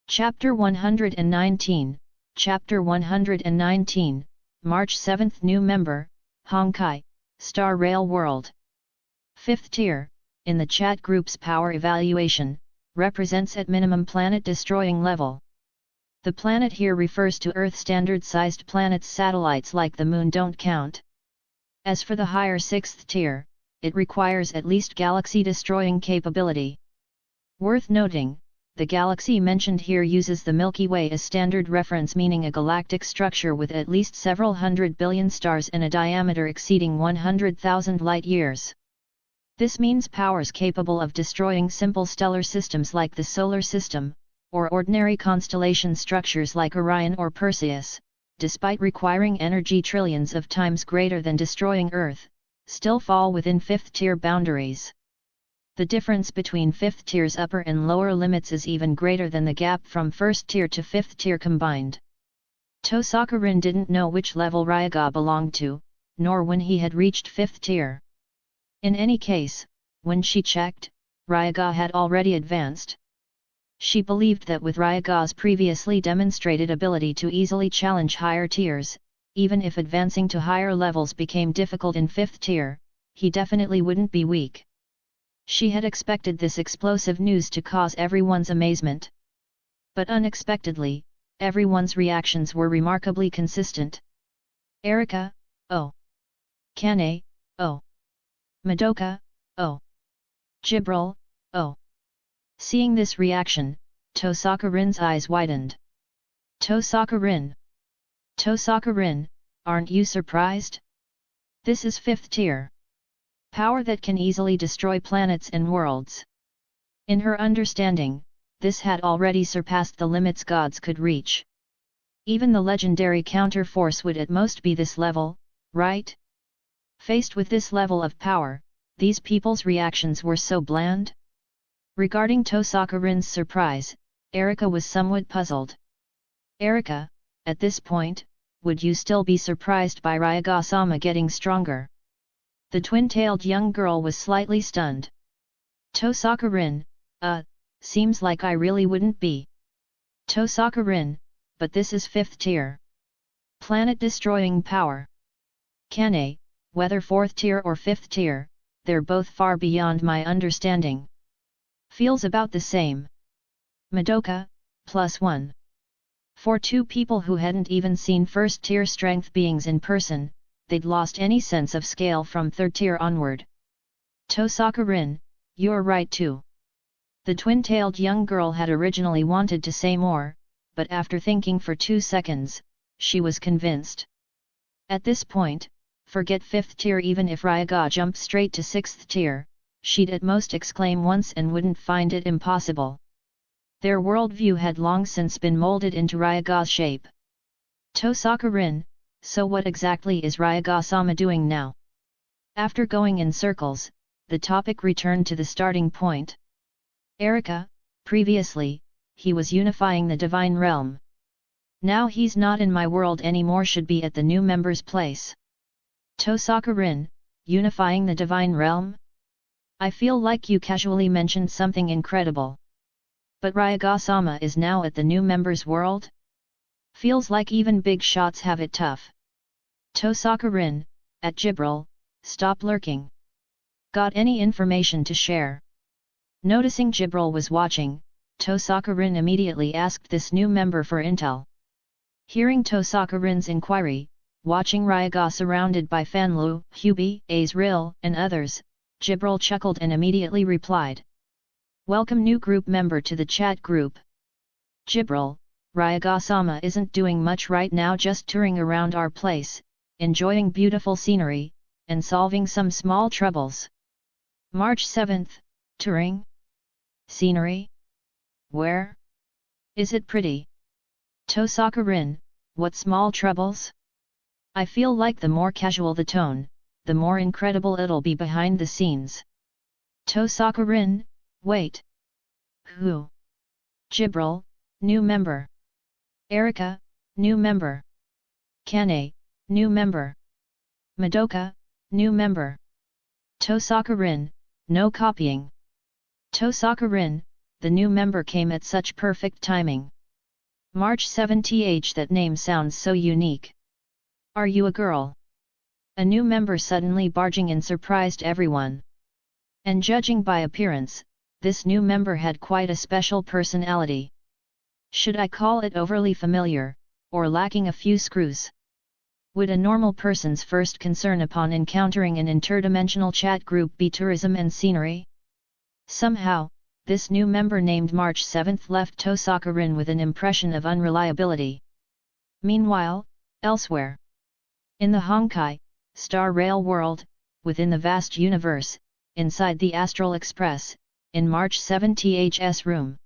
Chapter 119, Chapter 119, March 7, New Member, Honkai, Star Rail World. 5th Tier, in the chat group's power evaluation, represents at minimum planet-destroying level. The planet here refers to Earth standard-sized planets. Satellites like the Moon don't count. As for the higher 6th Tier, it requires at least galaxy-destroying capability. Worth noting, the galaxy mentioned here uses the Milky Way as standard reference, meaning a galactic structure with at least several hundred billion stars and a diameter exceeding 100,000 light-years. This means powers capable of destroying simple stellar systems like the Solar System, or ordinary constellation structures like Orion or Perseus, despite requiring energy trillions of times greater than destroying Earth, still fall within 5th Tier boundaries. The difference between 5th Tier's upper and lower limits is even greater than the gap from 1st Tier to 5th Tier combined. Tosaka-rin didn't know which level Ryuga belonged to, nor when he had reached 5th Tier. In any case, when she checked, Ryuga had already advanced. She believed that with Ryuga's previously demonstrated ability to easily challenge higher tiers, even if advancing to higher levels became difficult in 5th Tier, he definitely wouldn't be weak. She had expected this explosive news to cause everyone's amazement. But unexpectedly, everyone's reactions were remarkably consistent. Erika, oh. Kane, oh. Madoka, oh. Jibril, oh. Seeing this reaction, Tosaka-rin's eyes widened. Tosaka-rin! Tosaka-rin, aren't you surprised? This is 5th Tier. Power that can easily destroy planets and worlds. In her understanding, this had already surpassed the limits gods could reach. Even the legendary counter-force would at most be this level, right? Faced with this level of power, these people's reactions were so bland. Regarding Tosaka-rin's surprise, Erika was somewhat puzzled. Erika, at this point, would you still be surprised by Ryuga-sama getting stronger? The twin-tailed young girl was slightly stunned. Tosaka-rin, seems like I really wouldn't be. Tosaka-rin, but this is 5th Tier. Planet-destroying power. Kane, whether 4th Tier or 5th Tier, they're both far beyond my understanding. Feels about the same. Madoka, +1. For two people who hadn't even seen 1st Tier strength beings in person, they'd lost any sense of scale from 3rd Tier onward. Tosaka-rin, you're right too. The twin-tailed young girl had originally wanted to say more, but after thinking for 2 seconds, she was convinced. At this point, forget 5th Tier. Even if Ryuga jumped straight to 6th Tier, she'd at most exclaim once and wouldn't find it impossible. Their worldview had long since been molded into Ryuga's shape. Tosaka-rin, so what exactly is Ryuga-sama doing now? After going in circles, the topic returned to the starting point. Erika, previously, he was unifying the divine realm. Now he's not in my world anymore, should be at the new member's place. Tosaka-rin, unifying the divine realm? I feel like you casually mentioned something incredible. But Ryuga-sama is now at the new member's world? Feels like even big shots have it tough. Tosaka-rin, at Jibril, stop lurking. Got any information to share? Noticing Jibril was watching, Tosaka-rin immediately asked this new member for intel. Hearing Tosaka-rin's inquiry, watching Ryuga surrounded by Fanlu, Hubi, Azril, and others, Jibril chuckled and immediately replied. Welcome new group member to the chat group. Jibril, Ryuga-sama isn't doing much right now, just touring around our place, enjoying beautiful scenery, and solving some small troubles. March 7th, touring? Scenery? Where? Is it pretty? Tosaka-rin, what small troubles? I feel like the more casual the tone, the more incredible it'll be behind the scenes. Tosaka-rin, wait. Who? Jibril, new member. Erika, new member. Kane, new member. Madoka, new member. Tosaka-rin, no copying. Tosaka-rin, the new member came at such perfect timing. March 7th, that name sounds so unique. Are you a girl? A new member suddenly barging in surprised everyone. And judging by appearance, this new member had quite a special personality. Should I call it overly familiar, or lacking a few screws? Would a normal person's first concern upon encountering an interdimensional chat group be tourism and scenery? Somehow, this new member named March 7th left Tosaka-rin with an impression of unreliability. Meanwhile, elsewhere, in the Honkai, Star Rail world, within the vast universe, inside the Astral Express, in March 7th's room.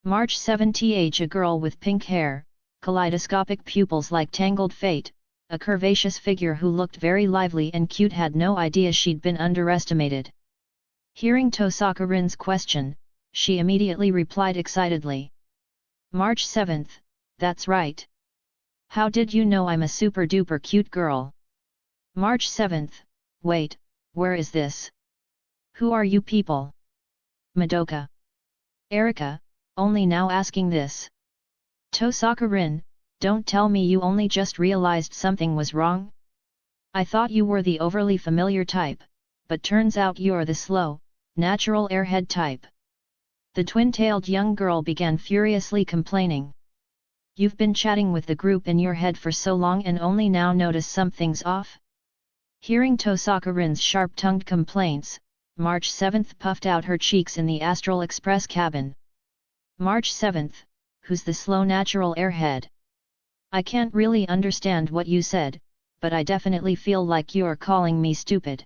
March 7th, a girl with pink hair, kaleidoscopic pupils like tangled fate, a curvaceous figure who looked very lively and cute, had no idea she'd been underestimated. Hearing Tosaka-rin's question, she immediately replied excitedly. March 7th, that's right. How did you know I'm a super duper cute girl? March 7th, wait, where is this? Who are you people? Madoka. Erika, only now asking this. Tosaka-rin, don't tell me you only just realized something was wrong? I thought you were the overly familiar type, but turns out you're the slow, natural airhead type. The twin-tailed young girl began furiously complaining. You've been chatting with the group in your head for so long and only now notice something's off? Hearing Tosaka-rin's sharp-tongued complaints, March 7th puffed out her cheeks in the Astral Express cabin. March 7th, who's the slow natural airhead? I can't really understand what you said, but I definitely feel like you're calling me stupid.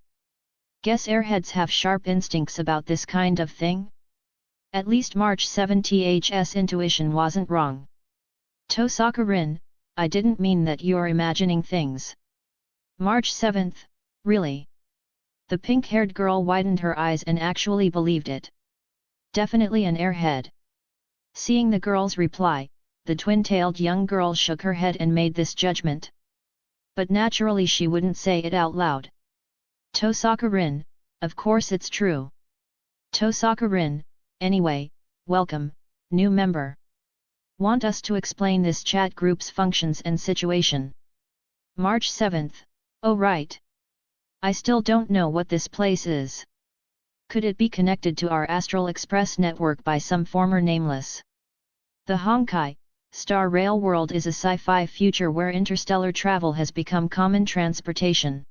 Guess airheads have sharp instincts about this kind of thing? At least March 7th's intuition wasn't wrong. Tosaka-rin, I didn't mean that you're imagining things. March 7th, really? The pink-haired girl widened her eyes and actually believed it. Definitely an airhead. Seeing the girl's reply, the twin-tailed young girl shook her head and made this judgment. But naturally she wouldn't say it out loud. Tosaka-rin, of course it's true. Tosaka-rin, anyway, welcome, new member. Want us to explain this chat group's functions and situation? March 7th, oh right. I still don't know what this place is. Could it be connected to our Astral Express network by some former nameless? The Honkai, Star Rail world is a sci-fi future where interstellar travel has become common transportation.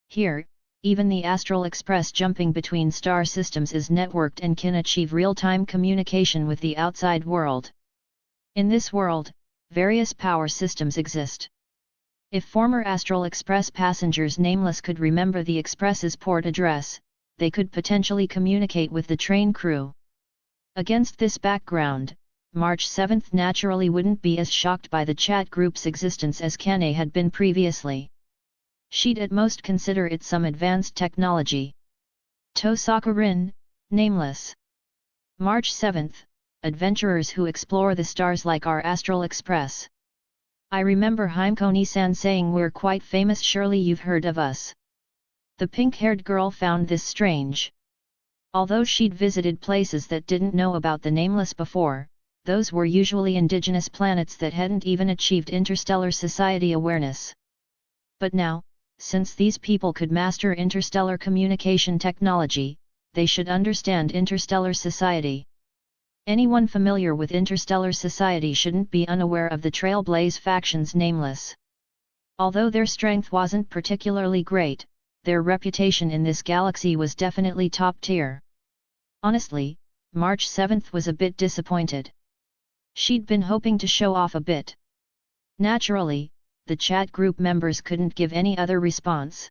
Here, even the Astral Express jumping between star systems is networked and can achieve real-time communication with the outside world. In this world, various power systems exist. If former Astral Express passengers nameless could remember the Express's port address, they could potentially communicate with the train crew. Against this background, March 7th naturally wouldn't be as shocked by the chat group's existence as Kane had been previously. She'd at most consider it some advanced technology. Tosaka-rin, nameless. March 7th, adventurers who explore the stars like our Astral Express. I remember Himeko-ni-san saying we're quite famous, surely you've heard of us. The pink-haired girl found this strange. Although she'd visited places that didn't know about the nameless before, those were usually indigenous planets that hadn't even achieved interstellar society awareness. But now, since these people could master interstellar communication technology, they should understand interstellar society. Anyone familiar with interstellar society shouldn't be unaware of the Trailblaze faction's nameless. Although their strength wasn't particularly great, their reputation in this galaxy was definitely top tier. Honestly, March 7th was a bit disappointed. She'd been hoping to show off a bit. Naturally, the chat group members couldn't give any other response.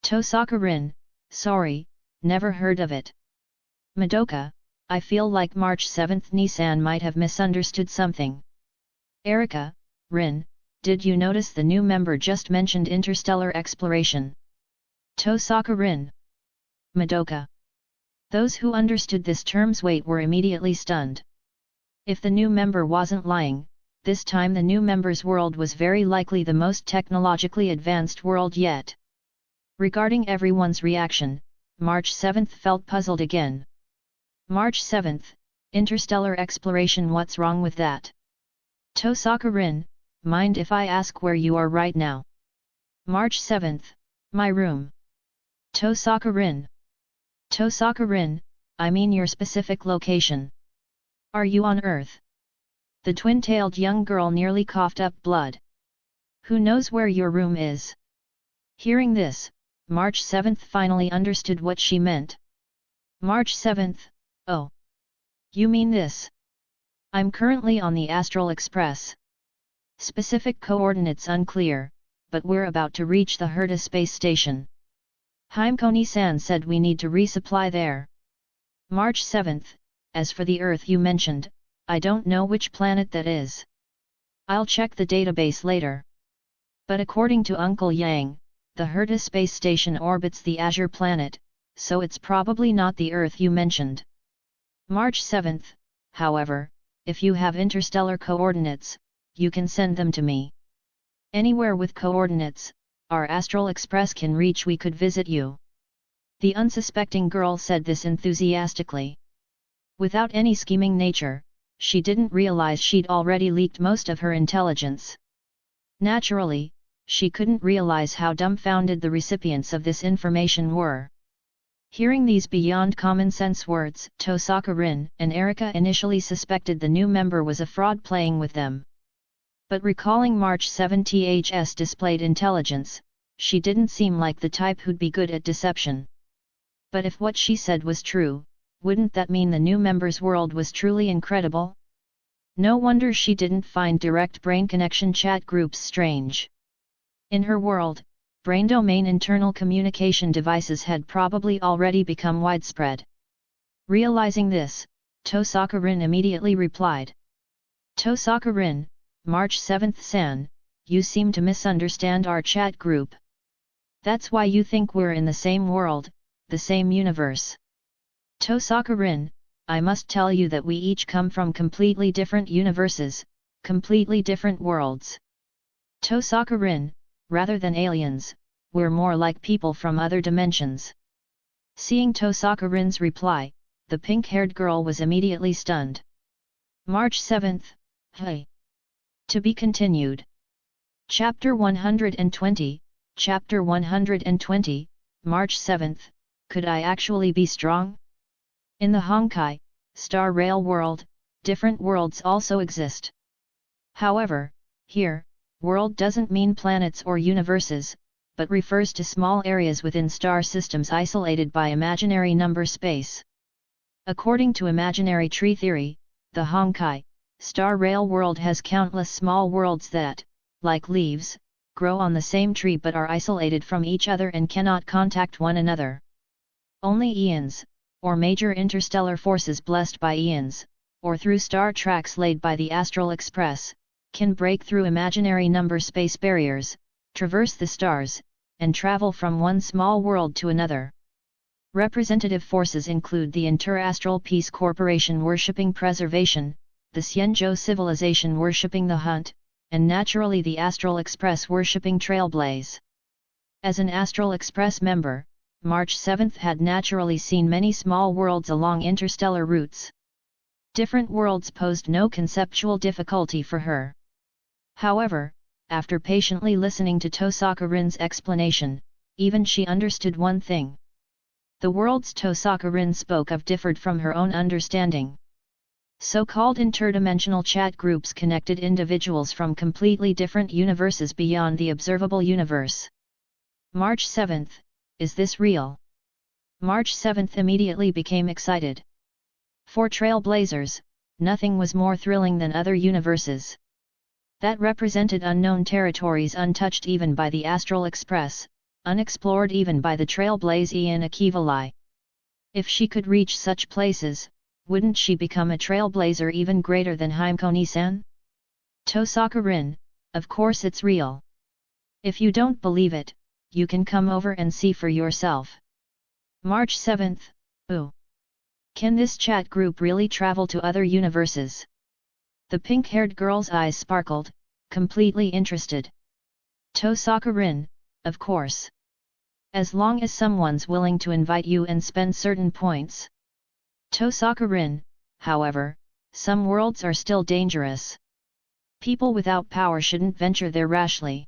Tosaka-rin, sorry, never heard of it. Madoka, I feel like March 7th Nisan might have misunderstood something. Erika, Rin, did you notice the new member just mentioned interstellar exploration? Tosaka-rin. Madoka. Those who understood this term's weight were immediately stunned. If the new member wasn't lying, this time the new member's world was very likely the most technologically advanced world yet. Regarding everyone's reaction, March 7th felt puzzled again. March 7th, interstellar exploration, what's wrong with that? Tosaka-rin, mind if I ask where you are right now? March 7th, my room. Tosaka-rin. Tosaka-rin, I mean your specific location. Are you on Earth? The twin-tailed young girl nearly coughed up blood. Who knows where your room is? Hearing this, March 7th finally understood what she meant. March 7th, oh. You mean this? I'm currently on the Astral Express. Specific coordinates unclear, but we're about to reach the Herta space station. Himekoni-san said we need to resupply there. March 7th, as for the Earth you mentioned, I don't know which planet that is. I'll check the database later. But according to Uncle Yang, the Herta space station orbits the Azure planet, so it's probably not the Earth you mentioned. March 7th, however, if you have interstellar coordinates, you can send them to me. Anywhere with coordinates, our Astral Express can reach. We could visit you. The unsuspecting girl said this enthusiastically. Without any scheming nature, she didn't realize she'd already leaked most of her intelligence. Naturally, she couldn't realize how dumbfounded the recipients of this information were. Hearing these beyond common sense words, Tosaka-rin and Erika initially suspected the new member was a fraud playing with them. But recalling March 7th's displayed intelligence, she didn't seem like the type who'd be good at deception. But if what she said was true, wouldn't that mean the new member's world was truly incredible? No wonder she didn't find direct brain connection chat groups strange. In her world, brain domain internal communication devices had probably already become widespread. Realizing this, Tosaka-rin immediately replied. Tosaka-rin, March 7th-san, you seem to misunderstand our chat group. That's why you think we're in the same world, the same universe. Tosaka-rin, I must tell you that we each come from completely different universes, completely different worlds. Tosaka-rin, rather than aliens, we're more like people from other dimensions. Seeing Tosaka-rin's reply, the pink-haired girl was immediately stunned. March 7th, hey. To be continued. Chapter 120, Chapter 120, March 7th, could I actually be strong? In the Honkai, Star Rail world, different worlds also exist. However, here, world doesn't mean planets or universes, but refers to small areas within star systems isolated by imaginary number space. According to imaginary tree theory, the Honkai, Star Rail world has countless small worlds that, like leaves, grow on the same tree but are isolated from each other and cannot contact one another. Only eons, or major interstellar forces blessed by eons, or through star tracks laid by the Astral Express, can break through imaginary number space barriers, traverse the stars, and travel from one small world to another. Representative forces include the Inter-Astral Peace Corporation worshipping preservation, the Xianzhou civilization worshipping the hunt, and naturally the Astral Express worshipping trailblaze. As an Astral Express member, March 7th had naturally seen many small worlds along interstellar routes. Different worlds posed no conceptual difficulty for her. However, after patiently listening to Tosaka-rin's explanation, even she understood one thing. The worlds Tosaka-rin spoke of differed from her own understanding. So-called interdimensional chat groups connected individuals from completely different universes beyond the observable universe. March 7th, is this real? March 7th immediately became excited. For trailblazers, nothing was more thrilling than other universes. That represented unknown territories untouched even by the Astral Express, unexplored even by the trailblaze in Akivali. If she could reach such places, wouldn't she become a trailblazer even greater than Himekoni-san? Tosaka-rin, of course it's real. If you don't believe it, you can come over and see for yourself. March 7th, ooh. Can this chat group really travel to other universes? The pink-haired girl's eyes sparkled, completely interested. Tosaka-rin, of course. As long as someone's willing to invite you and spend certain points. Tosaka-rin, however, some worlds are still dangerous. People without power shouldn't venture there rashly.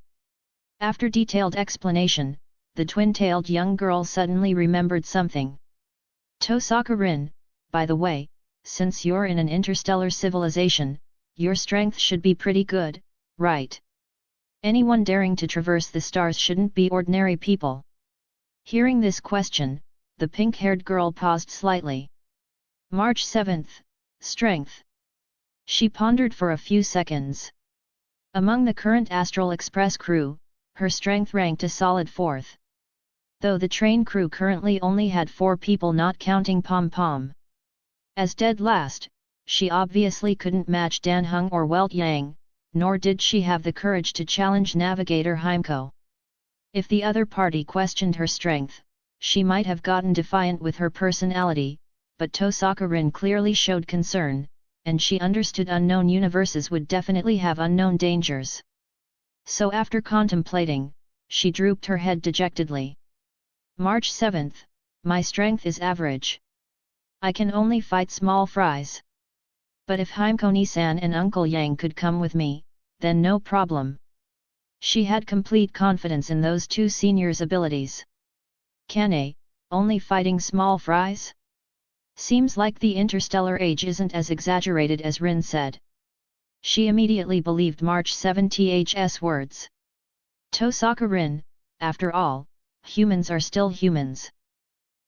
After detailed explanation, the twin-tailed young girl suddenly remembered something. Tosaka-rin, by the way, since you're in an interstellar civilization, your strength should be pretty good, right? Anyone daring to traverse the stars shouldn't be ordinary people. Hearing this question, the pink-haired girl paused slightly. March 7th, Strength. She pondered for a few seconds. Among the current Astral Express crew, her strength ranked a solid 4th. Though the train crew currently only had 4 people not counting Pom-Pom. As dead last, she obviously couldn't match Dan Heng or Welt Yang, nor did she have the courage to challenge Navigator Heimko. If the other party questioned her strength, she might have gotten defiant with her personality, but Tosaka-rin clearly showed concern, and she understood unknown universes would definitely have unknown dangers. So after contemplating, she drooped her head dejectedly. March 7th, my strength is average. I can only fight small fries. But if Heimko-ni-san and Uncle Yang could come with me, then no problem. She had complete confidence in those two seniors' abilities. Kane, only fighting small fries? Seems like the interstellar age isn't as exaggerated as Rin said. She immediately believed March 7th's words. Tosaka-rin, after all, humans are still humans.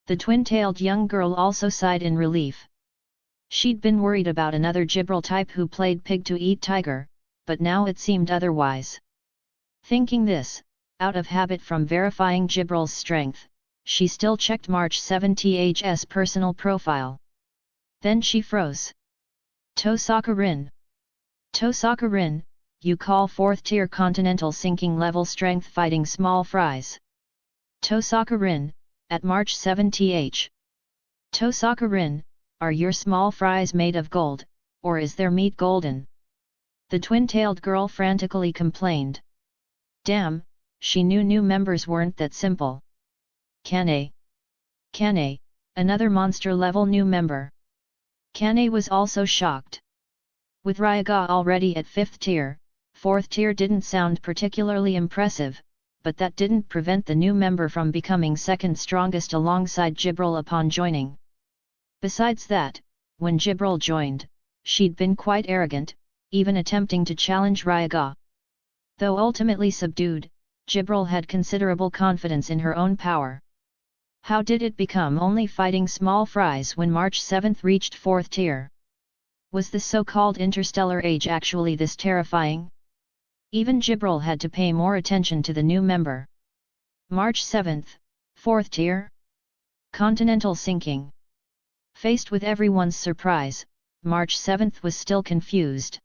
The twin-tailed young girl also sighed in relief. She'd been worried about another Jibril type who played pig to eat tiger, but now it seemed otherwise. Thinking this, out of habit from verifying Jibril's strength, she still checked March 7th's personal profile. Then she froze. Tosaka-rin. Tosaka-rin, you call 4th tier continental sinking level strength fighting small fries. Tosaka-rin, at March 7th. Tosaka-rin, are your small fries made of gold, or is their meat golden? The twin-tailed girl frantically complained. Damn, she knew new members weren't that simple. Kane, another monster-level new member. Kane was also shocked. With Ryuga already at 5th tier, 4th tier didn't sound particularly impressive, but that didn't prevent the new member from becoming second strongest alongside Jibril upon joining. Besides that, when Jibril joined, she'd been quite arrogant, even attempting to challenge Ryuga. Though ultimately subdued, Jibril had considerable confidence in her own power. How did it become only fighting small fries when March 7th reached 4th tier? Was the so-called interstellar age actually this terrifying? Even Jibril had to pay more attention to the new member. March 7th, 4th tier? Continental sinking. Faced with everyone's surprise, March 7th was still confused.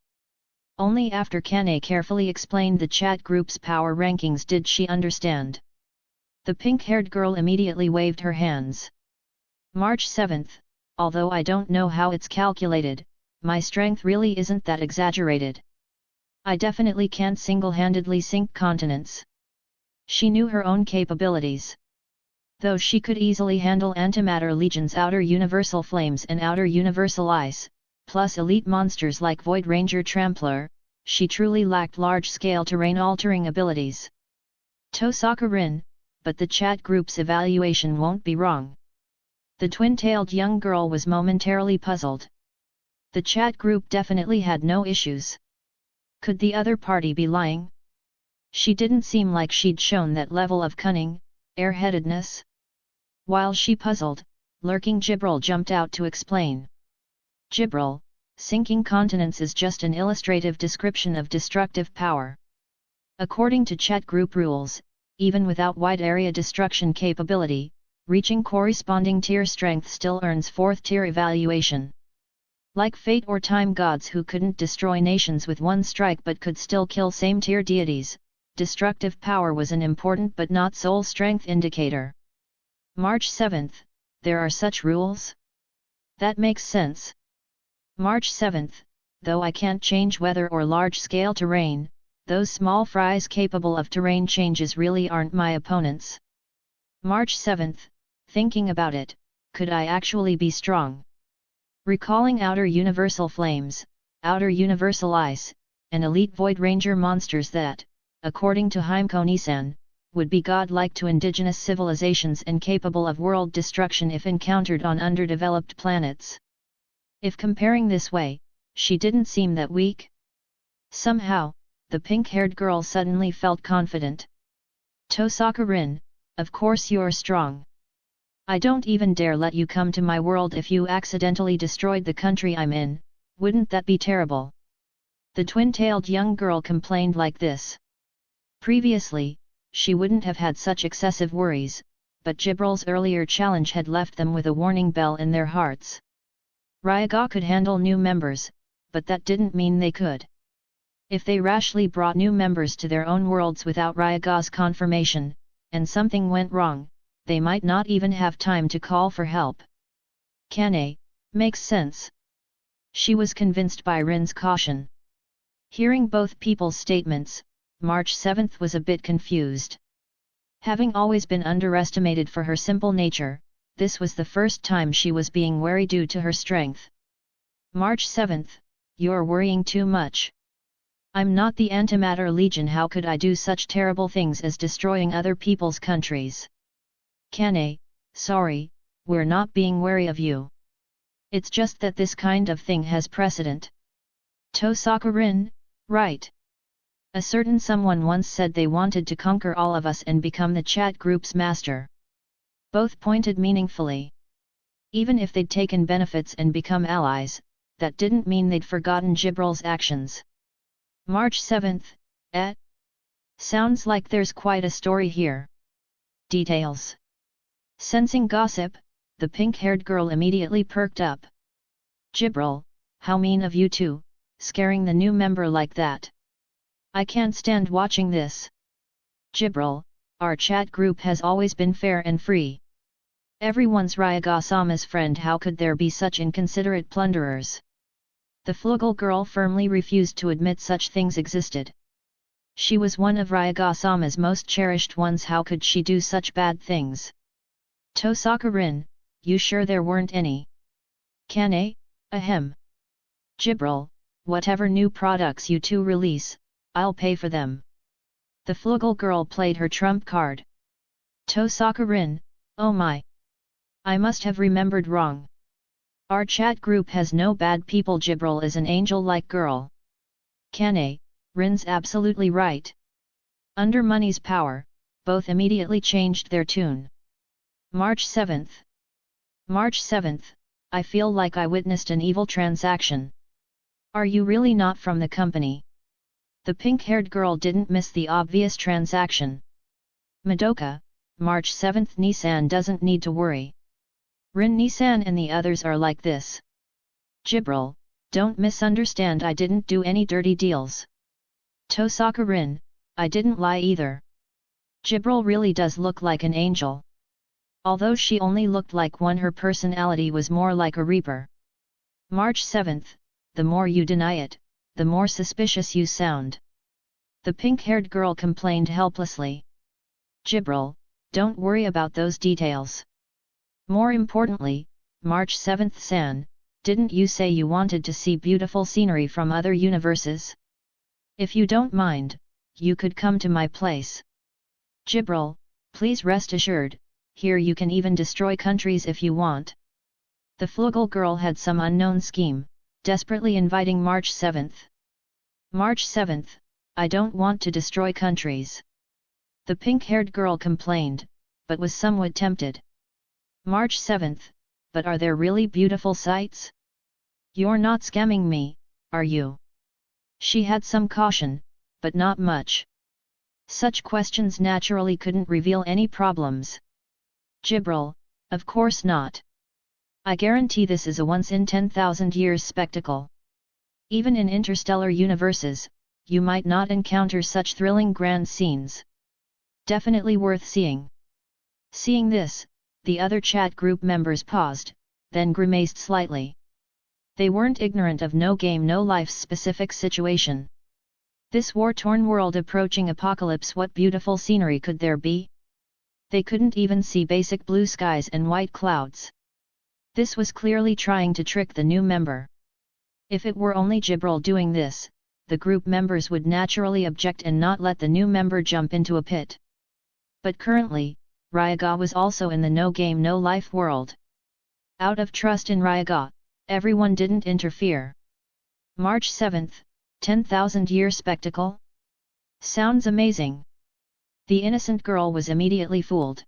Only after Kane carefully explained the chat group's power rankings did she understand. The pink-haired girl immediately waved her hands. March 7th, although I don't know how it's calculated, my strength really isn't that exaggerated. I definitely can't single-handedly sink continents. She knew her own capabilities. Though she could easily handle Antimatter Legion's outer universal flames and outer universal ice, plus elite monsters like Void Ranger Trampler, she truly lacked large-scale terrain-altering abilities. Tosaka-rin, but the chat group's evaluation won't be wrong. The twin-tailed young girl was momentarily puzzled. The chat group definitely had no issues. Could the other party be lying? She didn't seem like she'd shown that level of cunning, airheadedness. While she puzzled, lurking Jibril jumped out to explain. Jibril, sinking continents is just an illustrative description of destructive power. According to chat group rules, even without wide area destruction capability, reaching corresponding tier strength still earns 4th tier evaluation. Like fate or time gods who couldn't destroy nations with one strike but could still kill same tier deities, destructive power was an important but not sole strength indicator. March 7th, there are such rules? That makes sense. March 7th, though I can't change weather or large-scale terrain, those small fries capable of terrain changes really aren't my opponents. March 7th, thinking about it, could I actually be strong? Recalling outer universal flames, outer universal ice, and elite Void Ranger monsters that, according to Himeko-Nisan, would be godlike to indigenous civilizations and capable of world destruction if encountered on underdeveloped planets. If comparing this way, she didn't seem that weak. Somehow, the pink-haired girl suddenly felt confident. Tosaka-rin, of course you're strong. I don't even dare let you come to my world if you accidentally destroyed the country I'm in, wouldn't that be terrible? The twin-tailed young girl complained like this. Previously, she wouldn't have had such excessive worries, but Jibral's earlier challenge had left them with a warning bell in their hearts. Ryuga could handle new members, but that didn't mean they could. If they rashly brought new members to their own worlds without Ryuga's confirmation, and something went wrong, they might not even have time to call for help. Kane, makes sense. She was convinced by Rin's caution. Hearing both people's statements, March 7th was a bit confused. Having always been underestimated for her simple nature, this was the first time she was being wary due to her strength. March 7th, you're worrying too much. I'm not the Antimatter Legion, how could I do such terrible things as destroying other people's countries? Kane, sorry, we're not being wary of you. It's just that this kind of thing has precedent. Tosaka-rin, right. A certain someone once said they wanted to conquer all of us and become the chat group's master. Both pointed meaningfully. Even if they'd taken benefits and become allies, that didn't mean they'd forgotten Jibral's actions. March 7th, Sounds like there's quite a story here. Details. Sensing gossip, the pink-haired girl immediately perked up. Jibral, how mean of you two, scaring the new member like that. I can't stand watching this. Jibral, our chat group has always been fair and free. Everyone's Ryuga-sama's friend, how could there be such inconsiderate plunderers? The Flugel girl firmly refused to admit such things existed. She was one of Ryuga-sama's most cherished ones, how could she do such bad things? Tosaka-rin, you sure there weren't any? Kane, ahem. Jibral, whatever new products you two release, I'll pay for them. The Flugel girl played her trump card. Tosaka-rin, oh my. I must have remembered wrong. Our chat group has no bad people. Jibral is an angel-like girl. Kane, Rin's absolutely right. Under money's power, both immediately changed their tune. March 7th. March 7th, I feel like I witnessed an evil transaction. Are you really not from the company? The pink-haired girl didn't miss the obvious transaction. Madoka, March 7th, Nisan doesn't need to worry. Rin, Nisan and the others are like this. Jibral, don't misunderstand, I didn't do any dirty deals. Tosaka-rin, I didn't lie either. Jibral really does look like an angel. Although she only looked like one, her personality was more like a reaper. March 7th, the more you deny it, the more suspicious you sound. The pink-haired girl complained helplessly. Jibral, don't worry about those details. More importantly, March 7th san, didn't you say you wanted to see beautiful scenery from other universes? If you don't mind, you could come to my place. Jibral, please rest assured, here you can even destroy countries if you want. The Flugel girl had some unknown scheme, desperately inviting March 7th. March 7th, I don't want to destroy countries. The pink-haired girl complained, but was somewhat tempted. March 7th, but are there really beautiful sights? You're not scamming me, are you? She had some caution, but not much. Such questions naturally couldn't reveal any problems. Jibral, of course not. I guarantee this is a once-in-10,000 years spectacle. Even in interstellar universes, you might not encounter such thrilling grand scenes. Definitely worth seeing. Seeing this, the other chat group members paused, then grimaced slightly. They weren't ignorant of no game no life's specific situation. This war-torn world approaching apocalypse, what beautiful scenery could there be? They couldn't even see basic blue skies and white clouds. This was clearly trying to trick the new member. If it were only Jibral doing this, the group members would naturally object and not let the new member jump into a pit. But currently, Ryuga was also in the no-game no-life world. Out of trust in Ryuga, everyone didn't interfere. March 7th, 10,000-year spectacle? Sounds amazing. The innocent girl was immediately fooled.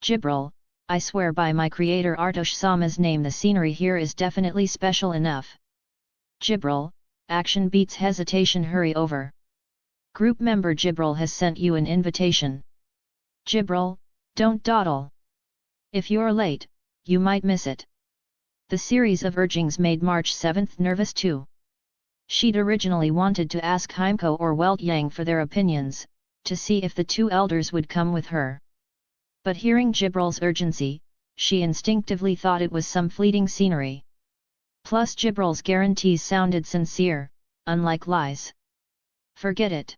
Jibril, I swear by my creator Artosh-sama's name, the scenery here is definitely special enough. Jibril, action beats hesitation, hurry over. Group member Jibril has sent you an invitation. Jibril, don't dawdle. If you're late, you might miss it. The series of urgings made March 7th nervous too. She'd originally wanted to ask Heimko or Welt Yang for their opinions, to see if the two elders would come with her. But hearing Jibril's urgency, she instinctively thought it was some fleeting scenery. Plus Jibril's guarantees sounded sincere, unlike lies. Forget it.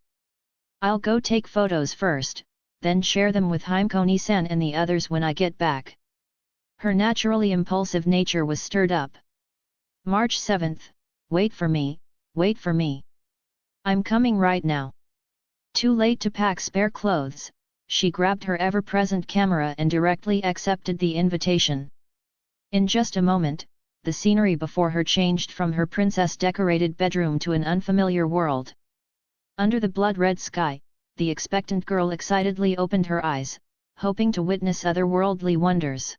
I'll go take photos first, then share them with Heimko-ni-san and the others when I get back. Her naturally impulsive nature was stirred up. March 7th, wait for me, wait for me. I'm coming right now. Too late to pack spare clothes, she grabbed her ever-present camera and directly accepted the invitation. In just a moment, the scenery before her changed from her princess-decorated bedroom to an unfamiliar world. Under the blood-red sky, the expectant girl excitedly opened her eyes, hoping to witness otherworldly wonders.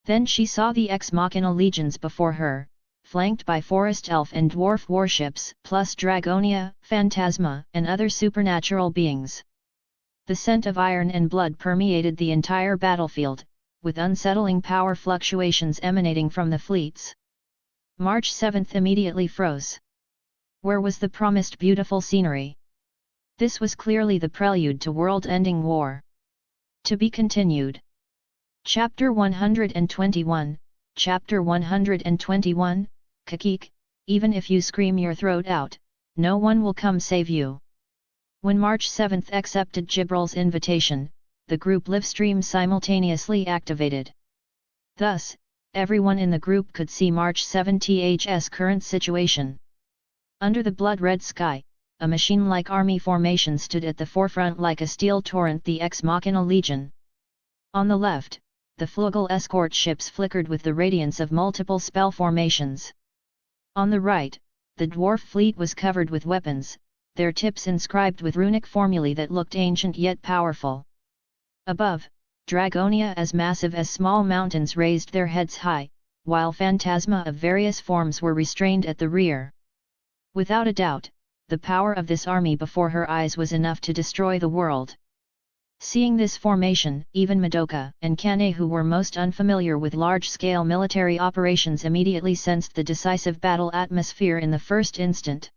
Then she saw the Ex Machina legions before her, flanked by forest elf and dwarf warships, plus Dragonia, Phantasma, and other supernatural beings. The scent of iron and blood permeated the entire battlefield, with unsettling power fluctuations emanating from the fleets. March 7th immediately froze. Where was the promised beautiful scenery? This was clearly the prelude to world-ending war. To be continued. Chapter 121, Chapter 121, Kakik, even if you scream your throat out, no one will come save you. When March 7th accepted Jibril's invitation, the group livestream simultaneously activated. Thus, everyone in the group could see March 7th's current situation. Under the blood-red sky, a machine-like army formation stood at the forefront like a steel torrent, the Ex Machina Legion. On the left, the Flugel escort ships flickered with the radiance of multiple spell formations. On the right, the dwarf fleet was covered with weapons, their tips inscribed with runic formulae that looked ancient yet powerful. Above, Dragonia as massive as small mountains raised their heads high, while phantasma of various forms were restrained at the rear. Without a doubt, the power of this army before her eyes was enough to destroy the world. Seeing this formation, even Madoka and Kane, who were most unfamiliar with large-scale military operations, immediately sensed the decisive battle atmosphere in the first instant.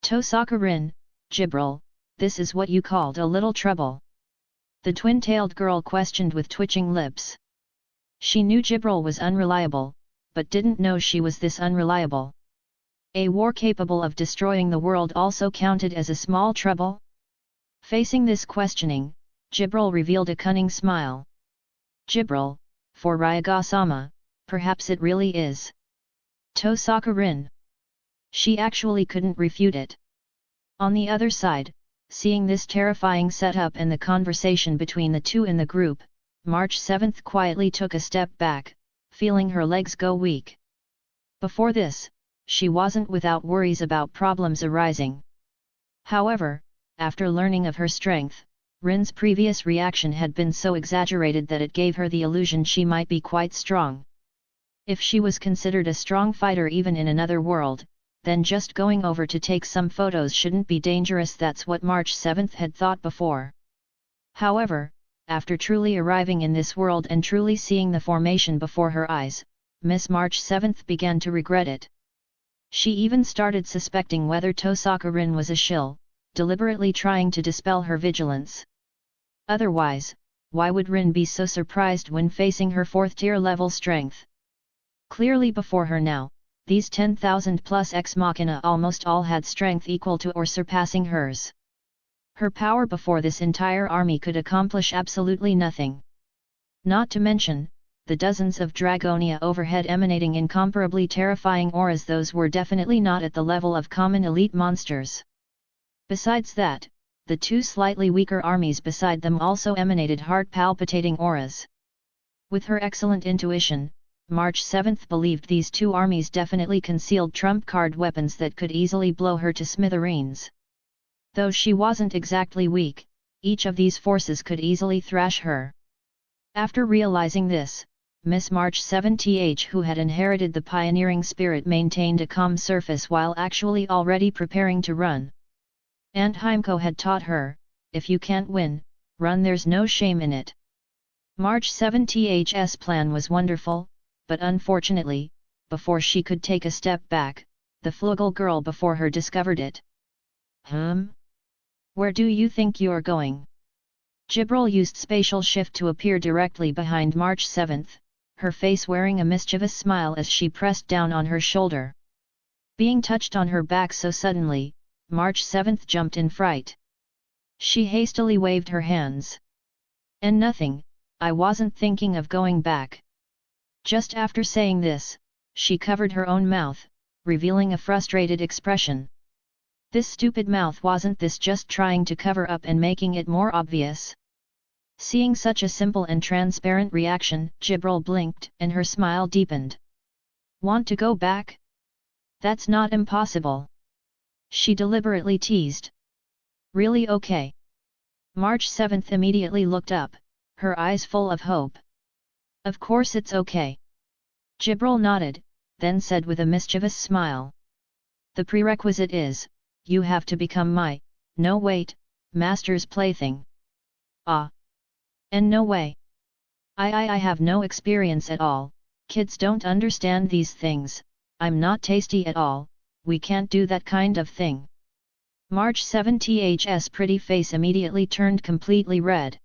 Tosaka-rin, Jibril, this is what you called a little trouble? The twin-tailed girl questioned with twitching lips. She knew Jibril was unreliable, but didn't know she was this unreliable. A war capable of destroying the world also counted as a small trouble? Facing this questioning, Jibril revealed a cunning smile. Jibril, for Ryuga-sama, perhaps it really is. Tosaka-rin. She actually couldn't refute it. On the other side, seeing this terrifying setup and the conversation between the two in the group, March 7th quietly took a step back, feeling her legs go weak. Before this, she wasn't without worries about problems arising. However, after learning of her strength, Rin's previous reaction had been so exaggerated that it gave her the illusion she might be quite strong. If she was considered a strong fighter even in another world, then just going over to take some photos shouldn't be dangerous. That's what March 7th had thought before. However, after truly arriving in this world and truly seeing the formation before her eyes, Miss March 7th began to regret it. She even started suspecting whether Tosaka-rin was a shill, deliberately trying to dispel her vigilance. Otherwise, why would Rin be so surprised when facing her 4th-tier level strength? Clearly before her now, these 10,000 plus Ex Machina almost all had strength equal to or surpassing hers. Her power before this entire army could accomplish absolutely nothing. Not to mention, the dozens of Dragonia overhead emanating incomparably terrifying auras, those were definitely not at the level of common elite monsters. Besides that, the two slightly weaker armies beside them also emanated heart-palpitating auras. With her excellent intuition, March 7 believed these two armies definitely concealed trump-card weapons that could easily blow her to smithereens. Though she wasn't exactly weak, each of these forces could easily thrash her. After realizing this, Miss March 7th, who had inherited the pioneering spirit, maintained a calm surface while actually already preparing to run. Aunt Heimko had taught her, if you can't win, run, there's no shame in it. March 7th's plan was wonderful, but unfortunately, before she could take a step back, the Flugel girl before her discovered it. Where do you think you're going? Jibril used spatial shift to appear directly behind March 7th, her face wearing a mischievous smile as she pressed down on her shoulder. Being touched on her back so suddenly, March 7th jumped in fright. She hastily waved her hands. And nothing, I wasn't thinking of going back. Just after saying this, she covered her own mouth, revealing a frustrated expression. This stupid mouth, wasn't this just trying to cover up and making it more obvious? Seeing such a simple and transparent reaction, Jibril blinked and her smile deepened. Want to go back? That's not impossible. She deliberately teased. Really? Okay. March 7th immediately looked up, her eyes full of hope. Of course it's okay. Jibril nodded, then said with a mischievous smile. The prerequisite is, you have to become my, no wait, master's plaything. Ah. And no way. I have no experience at all, kids don't understand these things, I'm not tasty at all, we can't do that kind of thing. March 7th's pretty face immediately turned completely red.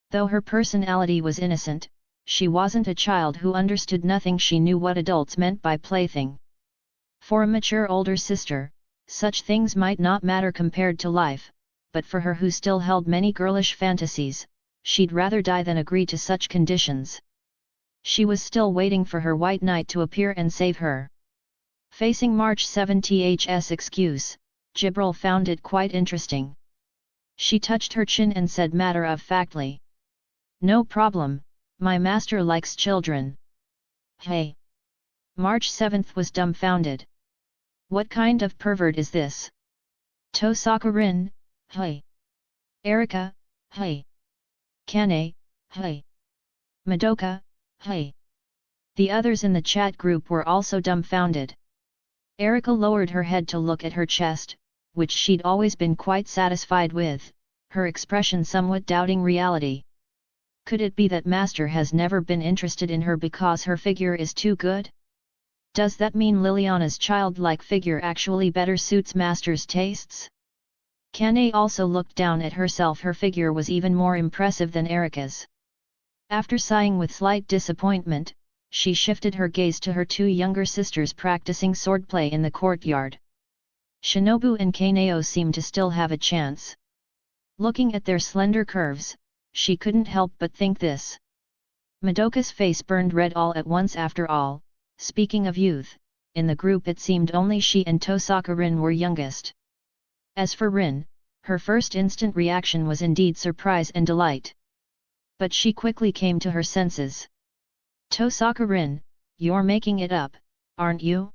Though her personality was innocent, she wasn't a child who understood nothing. She knew what adults meant by plaything. For a mature older sister, such things might not matter compared to life, but for her, who still held many girlish fantasies, she'd rather die than agree to such conditions. She was still waiting for her white knight to appear and save her. Facing March 7th's excuse, Jibril found it quite interesting. She touched her chin and said matter-of-factly. No problem, my master likes children. Hey! March 7th was dumbfounded. What kind of pervert is this? Tosaka-rin, hey! Erika, hey! Kane, hey! Madoka, hey! The others in the chat group were also dumbfounded. Erika lowered her head to look at her chest, which she'd always been quite satisfied with, her expression somewhat doubting reality. Could it be that Master has never been interested in her because her figure is too good? Does that mean Liliana's childlike figure actually better suits Master's tastes? Kane also looked down at herself. Her figure was even more impressive than Erika's. After sighing with slight disappointment, she shifted her gaze to her two younger sisters practicing swordplay in the courtyard. Shinobu and Kaneo seemed to still have a chance. Looking at their slender curves, she couldn't help but think this. Madoka's face burned red all at once. After all, speaking of youth, in the group it seemed only she and Tosaka-rin were youngest. As for Rin, her first instant reaction was indeed surprise and delight. But she quickly came to her senses. Tosaka-rin, you're making it up, aren't you?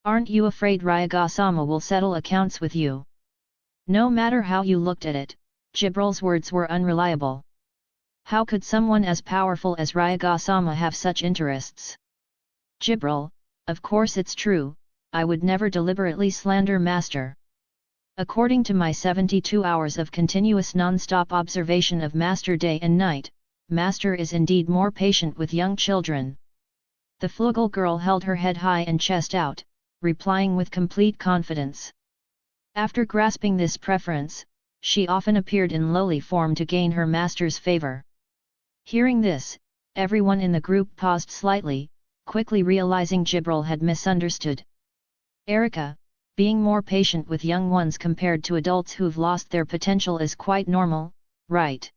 Aren't you afraid Ryuga-sama will settle accounts with you? No matter how you looked at it, Jibril's words were unreliable. How could someone as powerful as Ryuga-sama have such interests? Jibril, of course it's true, I would never deliberately slander Master. According to my 72 hours of continuous non-stop observation of Master day and night, Master is indeed more patient with young children. The Flugel girl held her head high and chest out, replying with complete confidence. After grasping this preference, she often appeared in lowly form to gain her master's favor. Hearing this, everyone in the group paused slightly, quickly realizing Jibril had misunderstood. Erika, being more patient with young ones compared to adults who've lost their potential is quite normal, right?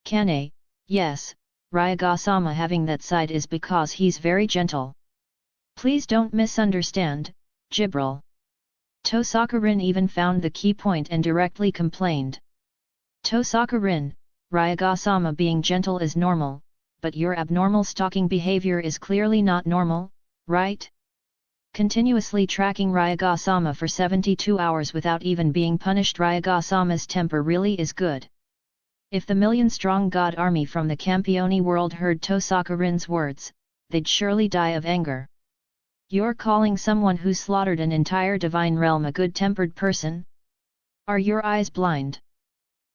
Kane, yes, Ryuga-sama having that side is because he's very gentle. Please don't misunderstand, Jibril. Tosaka-rin even found the key point and directly complained. Tosaka-rin, Ryuga-sama being gentle is normal, but your abnormal stalking behavior is clearly not normal, right? Continuously tracking Ryuga-sama for 72 hours without even being punished. Ryuga-sama's temper really is good. If the million-strong god army from the Campione world heard Tosaka-rin's words, they'd surely die of anger. You're calling someone who slaughtered an entire divine realm a good-tempered person? Are your eyes blind?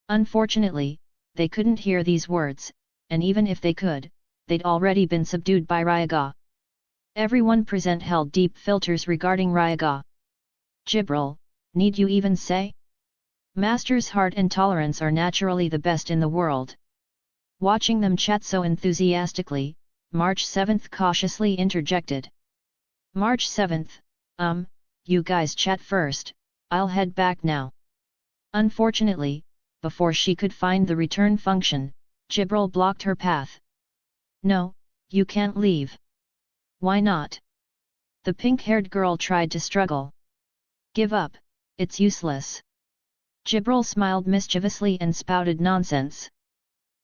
Unfortunately, they couldn't hear these words, and even if they could, they'd already been subdued by Ryuga. Everyone present held deep filters regarding Ryuga. Jibril, need you even say? Master's heart and tolerance are naturally the best in the world. Watching them chat so enthusiastically, March 7th cautiously interjected. March 7th, you guys chat first, I'll head back now. Unfortunately, before she could find the return function, Jibril blocked her path. No, you can't leave. Why not? The pink-haired girl tried to struggle. Give up, it's useless. Jibril smiled mischievously and spouted nonsense.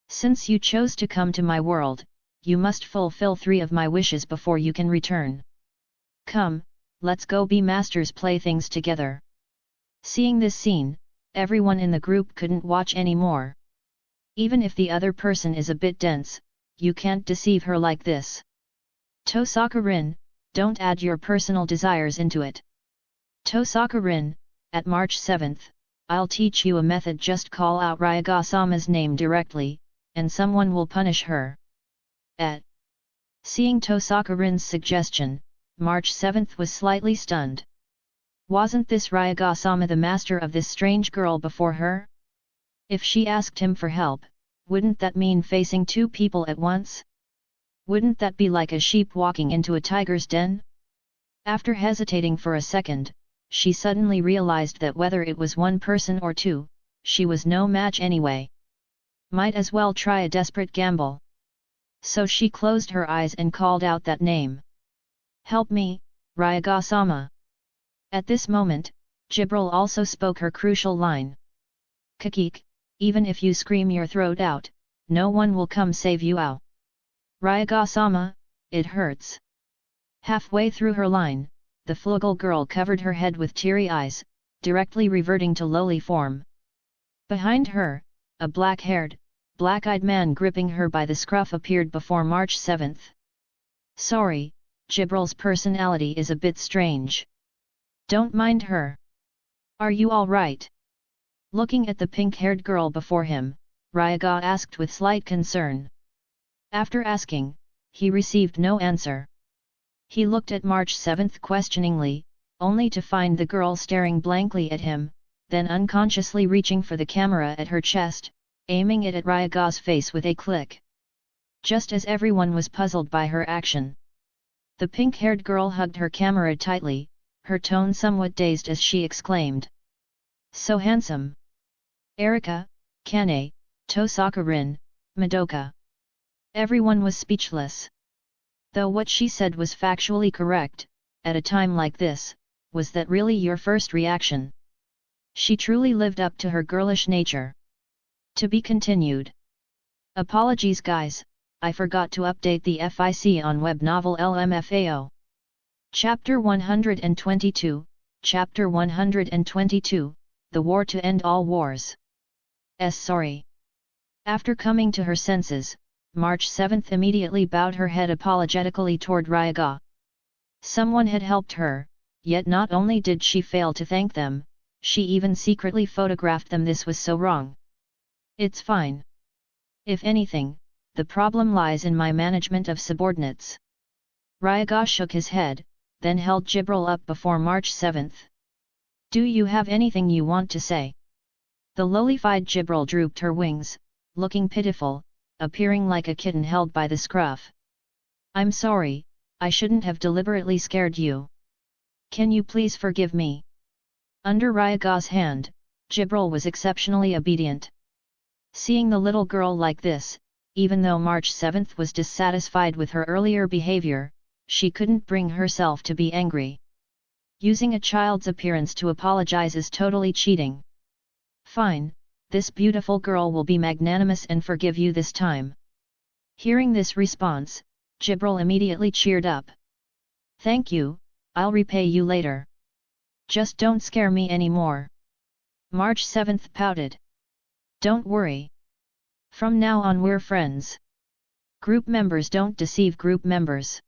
Since you chose to come to my world, you must fulfill 3 of my wishes before you can return. Come, let's go be master's playthings together. Seeing this scene, everyone in the group couldn't watch anymore. Even if the other person is a bit dense, you can't deceive her like this. Tosaka-rin, don't add your personal desires into it. Tosaka-rin, at March 7th, I'll teach you a method. Just call out Ryuga-sama's name directly, and someone will punish her. Seeing Tosaka-rin's suggestion, March 7th was slightly stunned. Wasn't this Ryuga-sama the master of this strange girl before her? If she asked him for help, wouldn't that mean facing 2 people at once? Wouldn't that be like a sheep walking into a tiger's den? After hesitating for a second, she suddenly realized that whether it was 1 person or 2, she was no match anyway. Might as well try a desperate gamble. So she closed her eyes and called out that name. Help me, Ryuga-sama. At this moment, Jibril also spoke her crucial line. Kakik, even if you scream your throat out, no one will come save you. Ow. Ryuga-sama, it hurts. Halfway through her line, the Flugel girl covered her head with teary eyes, directly reverting to lowly form. Behind her, a black-haired, black-eyed man gripping her by the scruff appeared before March 7th. Sorry, Jibril's personality is a bit strange. Don't mind her. Are you all right? Looking at the pink-haired girl before him, Ryuga asked with slight concern. After asking, he received no answer. He looked at March 7th questioningly, only to find the girl staring blankly at him, then unconsciously reaching for the camera at her chest, aiming it at Ryuga's face with a click. Just as everyone was puzzled by her action, the pink-haired girl hugged her camera tightly, her tone somewhat dazed as she exclaimed. So handsome! Erika, Kane, Tosaka-rin, Madoka. Everyone was speechless. Though what she said was factually correct, at a time like this, was that really your first reaction? She truly lived up to her girlish nature. To be continued. Apologies guys, I forgot to update the FIC on web novel LMFAO. Chapter 122, Chapter 122, The War to End All Wars. Sorry. After coming to her senses, March 7th immediately bowed her head apologetically toward Ryuga. Someone had helped her, yet not only did she fail to thank them, she even secretly photographed them. This was so wrong. It's fine. If anything, the problem lies in my management of subordinates. Ryuga shook his head, then held Jibril up before March 7th. Do you have anything you want to say? The lowly-fied Jibril drooped her wings, looking pitiful, appearing like a kitten held by the scruff. I'm sorry, I shouldn't have deliberately scared you. Can you please forgive me? Under Ryuga's hand, Jibril was exceptionally obedient. Seeing the little girl like this, even though March 7th was dissatisfied with her earlier behavior, she couldn't bring herself to be angry. Using a child's appearance to apologize is totally cheating. Fine, this beautiful girl will be magnanimous and forgive you this time. Hearing this response, Jibril immediately cheered up. Thank you, I'll repay you later. Just don't scare me anymore. March 7th pouted. Don't worry. From now on we're friends. Group members don't deceive group members.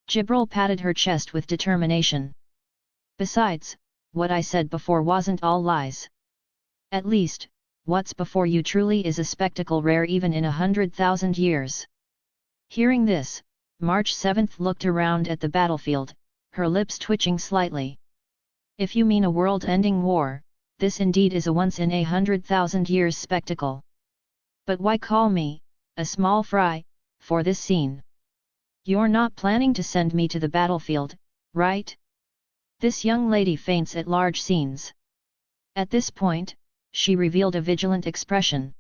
Jibril patted her chest with determination. Besides, what I said before wasn't all lies. At least, what's before you truly is a spectacle rare even in 100,000 years. Hearing this, March 7th looked around at the battlefield, her lips twitching slightly. If you mean a world-ending war, this indeed is a once-in-a-100,000 years spectacle. But why call me, a small fry, for this scene? You're not planning to send me to the battlefield, right? This young lady faints at large scenes. At this point, she revealed a vigilant expression.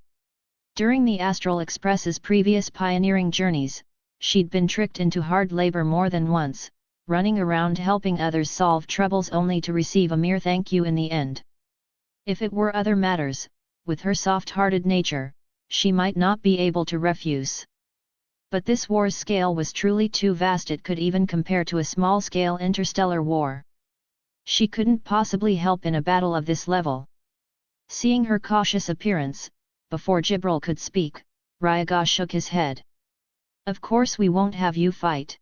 During the Astral Express's previous pioneering journeys, she'd been tricked into hard labor more than once, running around helping others solve troubles only to receive a mere thank you in the end. If it were other matters, with her soft-hearted nature, she might not be able to refuse. But this war's scale was truly too vast it could even compare to a small-scale interstellar war. She couldn't possibly help in a battle of this level. Seeing her cautious appearance, before Jibril could speak, Ryuga shook his head. Of course we won't have you fight.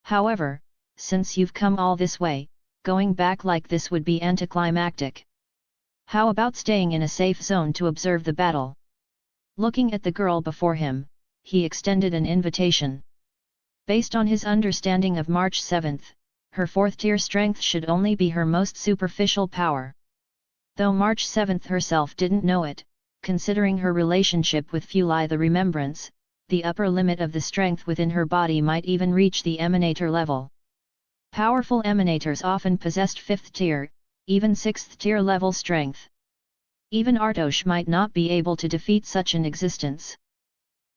However, since you've come all this way, going back like this would be anticlimactic. How about staying in a safe zone to observe the battle? Looking at the girl before him, he extended an invitation. Based on his understanding of March 7th, her fourth-tier strength should only be her most superficial power. Though March 7th herself didn't know it, considering her relationship with Fuli the Remembrance, the upper limit of the strength within her body might even reach the emanator level. Powerful emanators often possessed 5th tier, even 6th tier level strength. Even Artosh might not be able to defeat such an existence.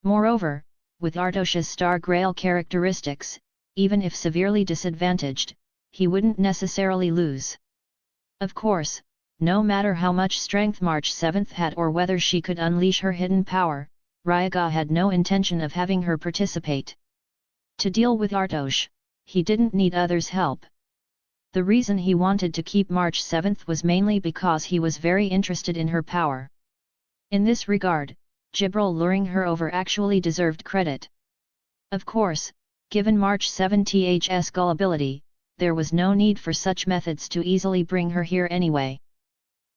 Moreover, with Artosh's Star Grail characteristics, even if severely disadvantaged, he wouldn't necessarily lose. Of course, no matter how much strength March 7th had or whether she could unleash her hidden power, Ryuga had no intention of having her participate. To deal with Artosh, he didn't need others' help. The reason he wanted to keep March 7th was mainly because he was very interested in her power. In this regard, Jibril luring her over actually deserved credit. Of course, given March 7th's gullibility, there was no need for such methods to easily bring her here anyway.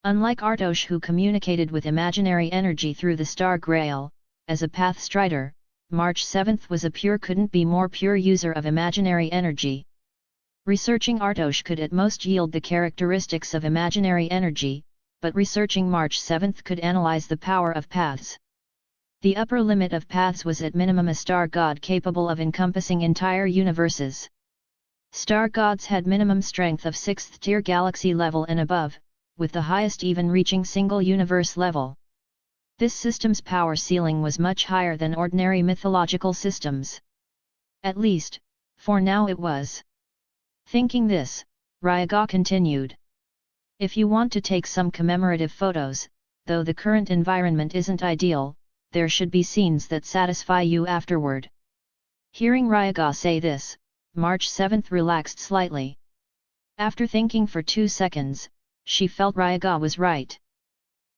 Unlike Artosh who communicated with imaginary energy through the Star Grail, as a Path Strider, March 7th was a couldn't be more pure user of imaginary energy. Researching Artosh could at most yield the characteristics of imaginary energy, but researching March 7th could analyze the power of paths. The upper limit of paths was at minimum a star god capable of encompassing entire universes. Star gods had minimum strength of 6th tier galaxy level and above, with the highest even reaching single universe level. This system's power ceiling was much higher than ordinary mythological systems. At least, for now it was. Thinking this, Ryuga continued. If you want to take some commemorative photos, though the current environment isn't ideal, there should be scenes that satisfy you afterward. Hearing Ryuga say this, March 7th relaxed slightly. After thinking for 2 seconds, she felt Ryuga was right.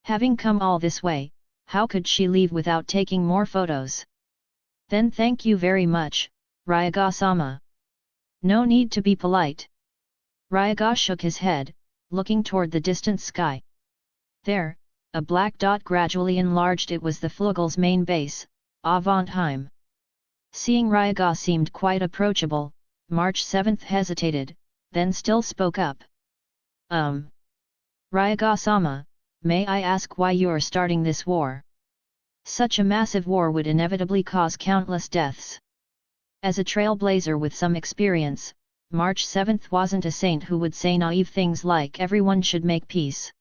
Having come all this way, how could she leave without taking more photos? Then thank you very much, Ryuga-sama. No need to be polite. Ryuga shook his head, looking toward the distant sky. There, a black dot gradually enlarged. It was the Flugel's main base, Avantheim. Seeing Ryuga seemed quite approachable, March 7th hesitated, then still spoke up. Ryuga-sama, may I ask why you are starting this war? Such a massive war would inevitably cause countless deaths. As a trailblazer with some experience, March 7th wasn't a saint who would say naive things like everyone should make peace.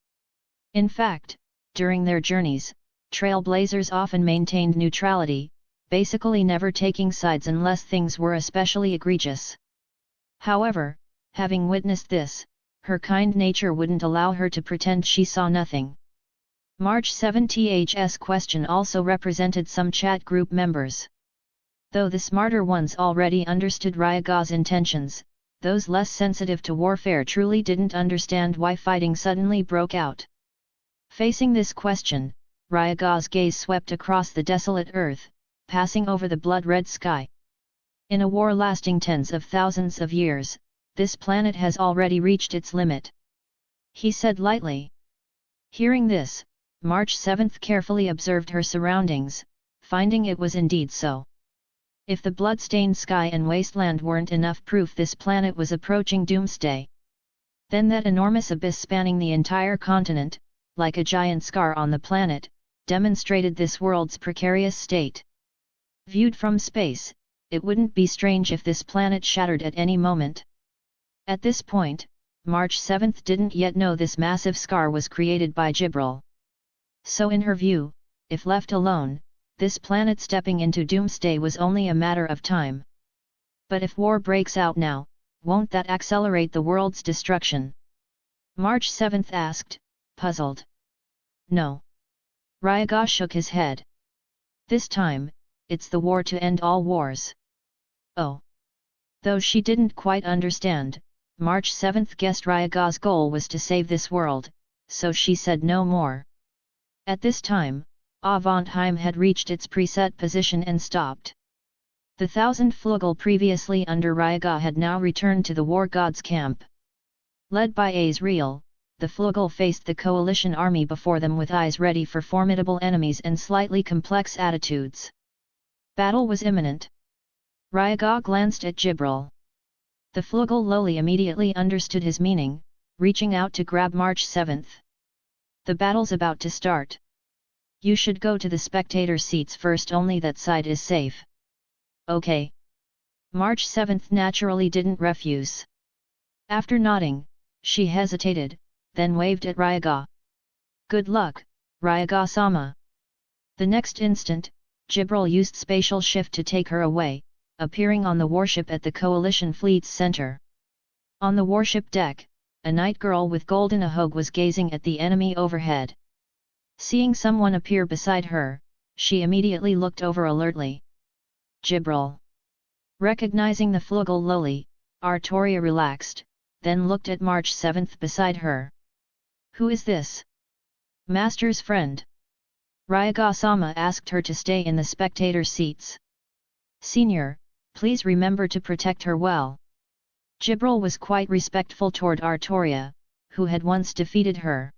In fact, during their journeys, trailblazers often maintained neutrality, basically never taking sides unless things were especially egregious. However, having witnessed this, her kind nature wouldn't allow her to pretend she saw nothing. March 7th's question also represented some chat group members. Though the smarter ones already understood Ryuga's intentions, those less sensitive to warfare truly didn't understand why fighting suddenly broke out. Facing this question, Ryuga's gaze swept across the desolate earth, passing over the blood-red sky. In a war lasting tens of thousands of years, this planet has already reached its limit, he said lightly. Hearing this, March 7 carefully observed her surroundings, finding it was indeed so. If the blood-stained sky and wasteland weren't enough proof this planet was approaching doomsday, then that enormous abyss spanning the entire continent, like a giant scar on the planet, demonstrated this world's precarious state. Viewed from space, it wouldn't be strange if this planet shattered at any moment. At this point, March 7 didn't yet know this massive scar was created by Jibril. So in her view, if left alone, this planet stepping into doomsday was only a matter of time. But if war breaks out now, won't that accelerate the world's destruction? March 7 asked, puzzled. No. Ryuga shook his head. This time, it's the war to end all wars. Oh. Though she didn't quite understand, March 7 guessed Ryuga's goal was to save this world, so she said no more. At this time, Avantheim had reached its preset position and stopped. The thousand Flugel previously under Ryuga had now returned to the war god's camp. Led by Azrael, the Flugel faced the coalition army before them with eyes ready for formidable enemies and slightly complex attitudes. Battle was imminent. Ryuga glanced at Jibril. The Flugel lowly immediately understood his meaning, reaching out to grab March 7. The battle's about to start. You should go to the spectator seats first, only that side is safe. Okay. March 7 naturally didn't refuse. After nodding, she hesitated, then waved at Ryuga. Good luck, Ryuga-sama. The next instant, Jibril used spatial shift to take her away, appearing on the warship at the coalition fleet's center. On the warship deck, a night girl with golden ahog was gazing at the enemy overhead. Seeing someone appear beside her, she immediately looked over alertly. Jibril. Recognizing the Flugel lowly, Artoria relaxed, then looked at March 7 beside her. Who is this? Master's friend. Ryuga-sama asked her to stay in the spectator seats. Senior, please remember to protect her well. Jibril was quite respectful toward Artoria, who had once defeated her.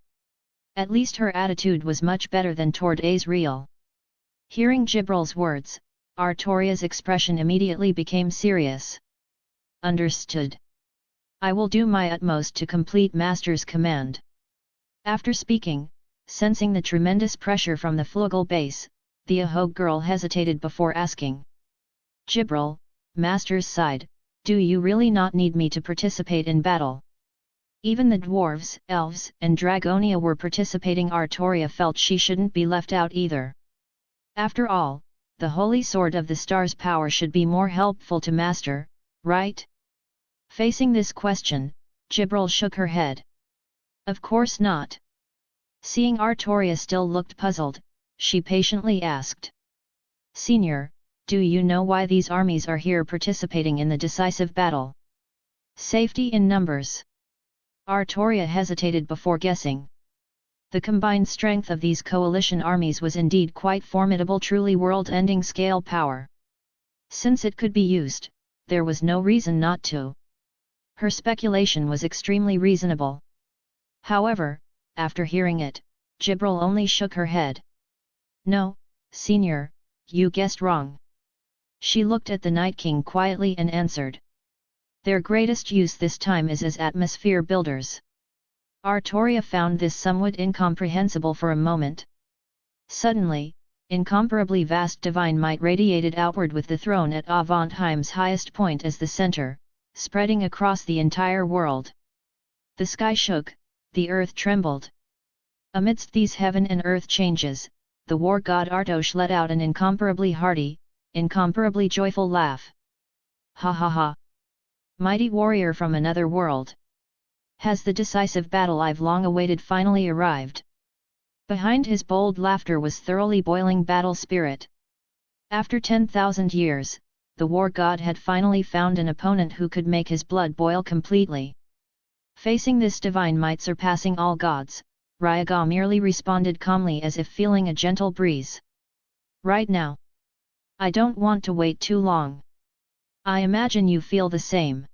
At least her attitude was much better than toward Azrael. Hearing Jibril's words, Artoria's expression immediately became serious. Understood. I will do my utmost to complete Master's command. After speaking, sensing the tremendous pressure from the Flugel base, the ahog girl hesitated before asking. Jibril, Master's side, do you really not need me to participate in battle? Even the dwarves, elves, and Dragonia were participating. Artoria felt she shouldn't be left out either. After all, the Holy Sword of the Stars' power should be more helpful to Master, right? Facing this question, Jibril shook her head. Of course not. Seeing Artoria still looked puzzled, she patiently asked. Senior, do you know why these armies are here participating in the decisive battle? Safety in numbers. Artoria hesitated before guessing. The combined strength of these coalition armies was indeed quite formidable, truly world-ending scale power. Since it could be used, there was no reason not to. Her speculation was extremely reasonable. However, after hearing it, Jibril only shook her head. No, Senior, you guessed wrong. She looked at the Night King quietly and answered. Their greatest use this time is as atmosphere builders. Artoria found this somewhat incomprehensible for a moment. Suddenly, incomparably vast divine might radiated outward with the throne at Avantheim's highest point as the center, spreading across the entire world. The sky shook, the earth trembled. Amidst these heaven and earth changes, the war god Artosh let out an incomparably hearty, incomparably joyful laugh. Ha ha ha! Mighty warrior from another world! Has the decisive battle I've long awaited finally arrived? Behind his bold laughter was thoroughly boiling battle spirit. After 10,000 years, the war god had finally found an opponent who could make his blood boil completely. Facing this divine might surpassing all gods, Ryuga merely responded calmly as if feeling a gentle breeze. Right now. I don't want to wait too long. I imagine you feel the same.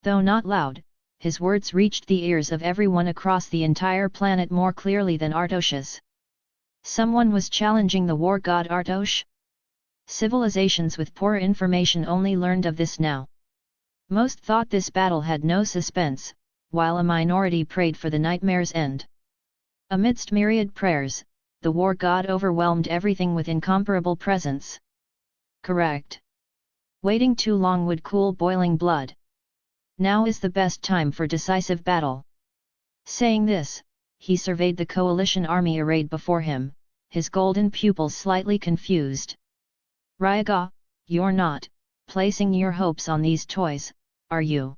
Though not loud, his words reached the ears of everyone across the entire planet more clearly than Artosh's. Someone was challenging the war god Artosh? Civilizations with poor information only learned of this now. Most thought this battle had no suspense, while a minority prayed for the nightmare's end. Amidst myriad prayers, the war god overwhelmed everything with incomparable presence. Correct. Waiting too long would cool boiling blood. Now is the best time for decisive battle. Saying this, he surveyed the coalition army arrayed before him, his golden pupils slightly confused. Ryuga, you're not placing your hopes on these toys, are you?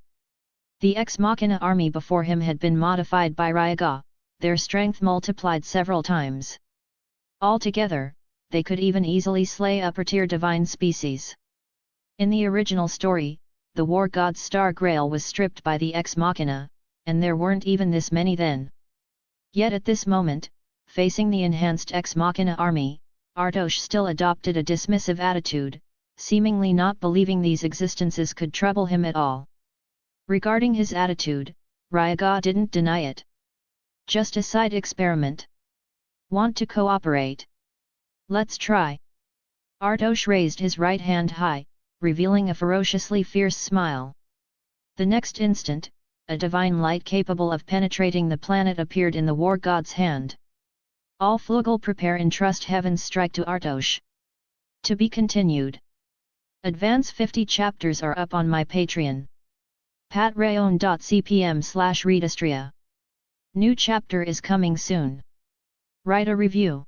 The Ex Machina army before him had been modified by Ryuga, their strength multiplied several times. Altogether, they could even easily slay upper-tier divine species. In the original story, the war god's star grail was stripped by the Ex Machina, and there weren't even this many then. Yet at this moment, facing the enhanced Ex Machina army, Artosh still adopted a dismissive attitude, seemingly not believing these existences could trouble him at all. Regarding his attitude, Ryuga didn't deny it. Just a side experiment. Want to cooperate? Let's try. Artosh raised his right hand high, revealing a ferociously fierce smile. The next instant, a divine light capable of penetrating the planet appeared in the war god's hand. All Flugel prepare and trust heaven's strike to Artosh. To be continued. Advance 50 chapters are up on my Patreon. patreon.cpm/Redistria. New chapter is coming soon. Write a review.